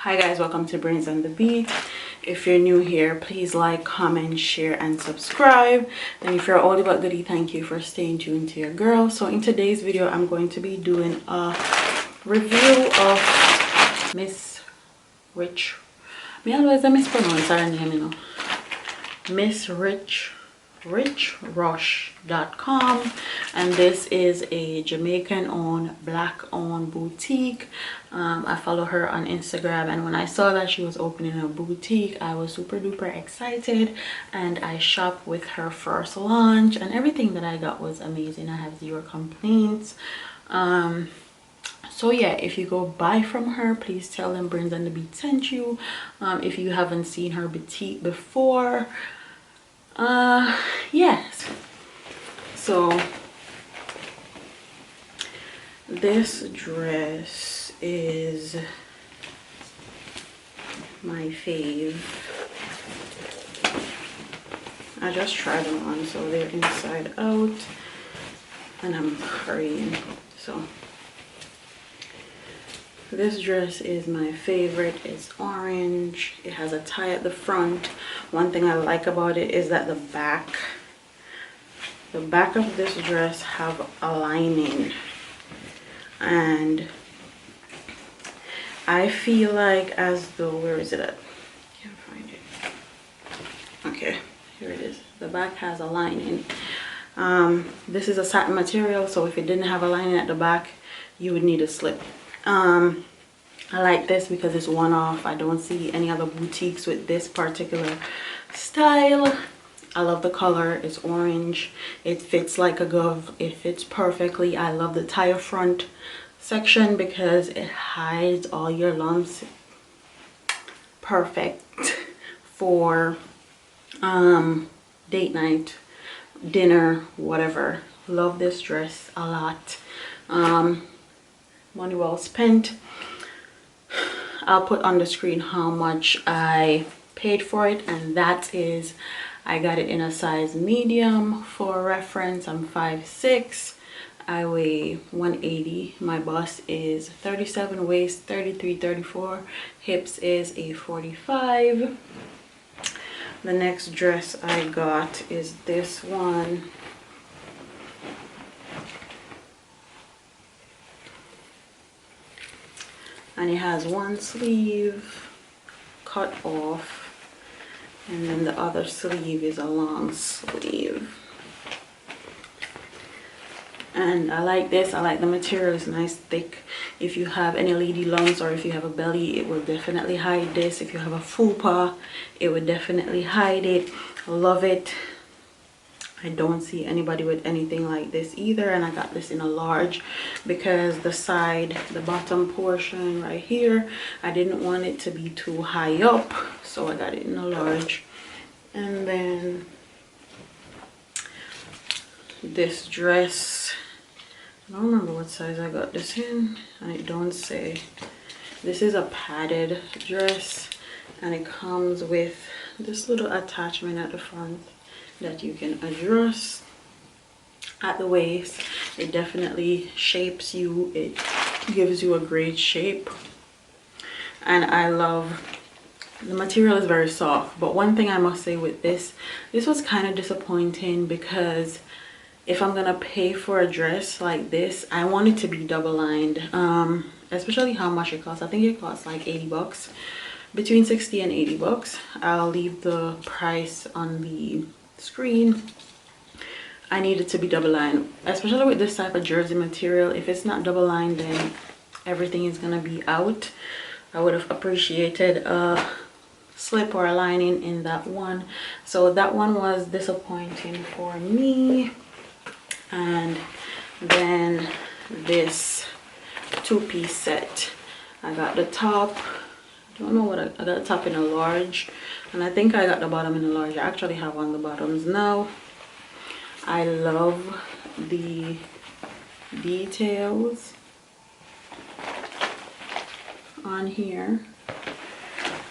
Hi guys, welcome to Brains on the Beat. If you're new here, please like, comment, share, and subscribe. And if you're oldie but goodie, thank you for staying tuned to your girl. So in today's video, I'm going to be doing a review of Miss Rich. Me always mispronounce her name, you know. missrichrush.com, and this is a Jamaican owned, black owned boutique. I follow her on Instagram, and when I saw that she was opening a boutique, I was super duper excited, and I shopped with her first launch, and everything that I got was amazing. I have zero complaints. So yeah, if you go buy from her, please tell them Brains on the Beat sent you. If you haven't seen her boutique before, yes. So this dress is my fave. I just tried them on, so they're inside out, and I'm hurrying. So this dress is my favorite. It's orange. It has a tie at the front. One thing I like about it is that the back of this dress have a lining, and I feel like as though, where is it at? Can't find it. Okay, here it is. The back has a lining. This is a satin material, so if it didn't have a lining at the back, you would need a slip. I like this because it's one-off. I don't see any other boutiques with this particular style. I love the color. It's orange. It fits like a glove. It fits perfectly. I love the tire front section because it hides all your lumps. Perfect for date night, dinner, whatever. Love this dress a lot. Money well spent. I'll put on the screen how much I paid for it, and that is, I got it in a size medium. For reference, I'm 5'6", I weigh 180. My bust is 37, waist 33, 34, hips is a 45. The next dress I got is this one. And it has one sleeve cut off, and then the other sleeve is a long sleeve. And I like this. I like the material. It's nice, thick. If you have any lady lumps or if you have a belly, it will definitely hide this. If you have a fupa, it would definitely hide it. Love it. I don't see anybody with anything like this either, and I got this in a large because the bottom portion right here, I didn't want it to be too high up, so I got it in a large. And then this dress, I don't remember what size I got this in, and it don't say. This is a padded dress, and it comes with this little attachment at the front that you can adjust at the waist. It definitely shapes you. It gives you a great shape, and I love the material. Is very soft. But one thing I must say with this was kind of disappointing, because if I'm gonna pay for a dress like this, I want it to be double lined, especially how much it costs. I think it costs like 80 bucks, between 60 and 80 bucks. I'll leave the price on the screen. I need it to be double lined, especially with this type of jersey material. If it's not double lined, then everything is gonna be out. I would have appreciated a slip or a lining in that one. So that one was disappointing for me. And then this two-piece set, I got the top, I don't know what I got the top in a large, and I think I got the bottom in a large. I actually have one of the bottoms now. I love the details on here,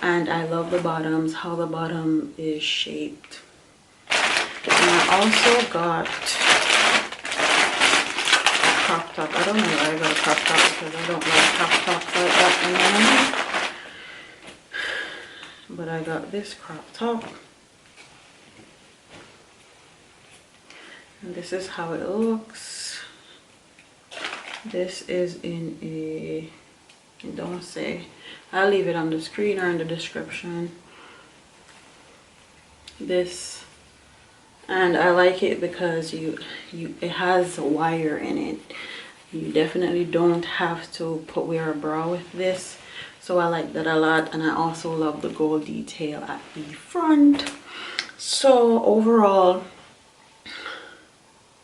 and I love the bottoms, how the bottom is shaped. And I also got a crop top. I don't know why I got a crop top, because I don't like crop tops like that anymore. but I got this crop top, and this is how it looks. This is in a, don't say, I'll leave it on the screen or in the description. This, and I like it because it has a wire in it. You definitely don't have to wear a bra with this, so I like that a lot. And I also love the gold detail at the front. So overall,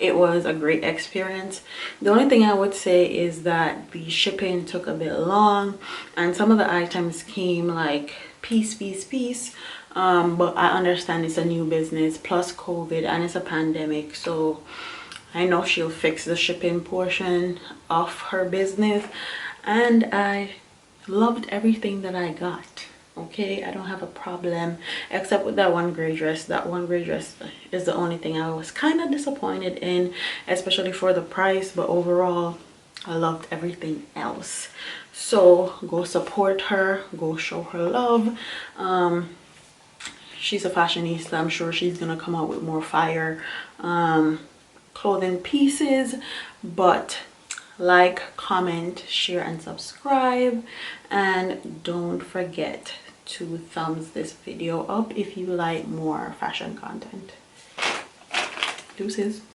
it was a great experience. The only thing I would say is that the shipping took a bit long, and some of the items came like piece. But I understand it's a new business plus COVID and it's a pandemic, so I know she'll fix the shipping portion of her business. And I loved everything that I got. Okay, I don't have a problem except with that one gray dress. That one gray dress is the only thing I was kind of disappointed in, especially for the price, but overall I loved everything else. So go support her, go show her love. She's a fashionista. I'm sure she's gonna come out with more fire clothing pieces. But like, comment, share, and subscribe, and don't forget to thumbs this video up if you like more fashion content. Deuces.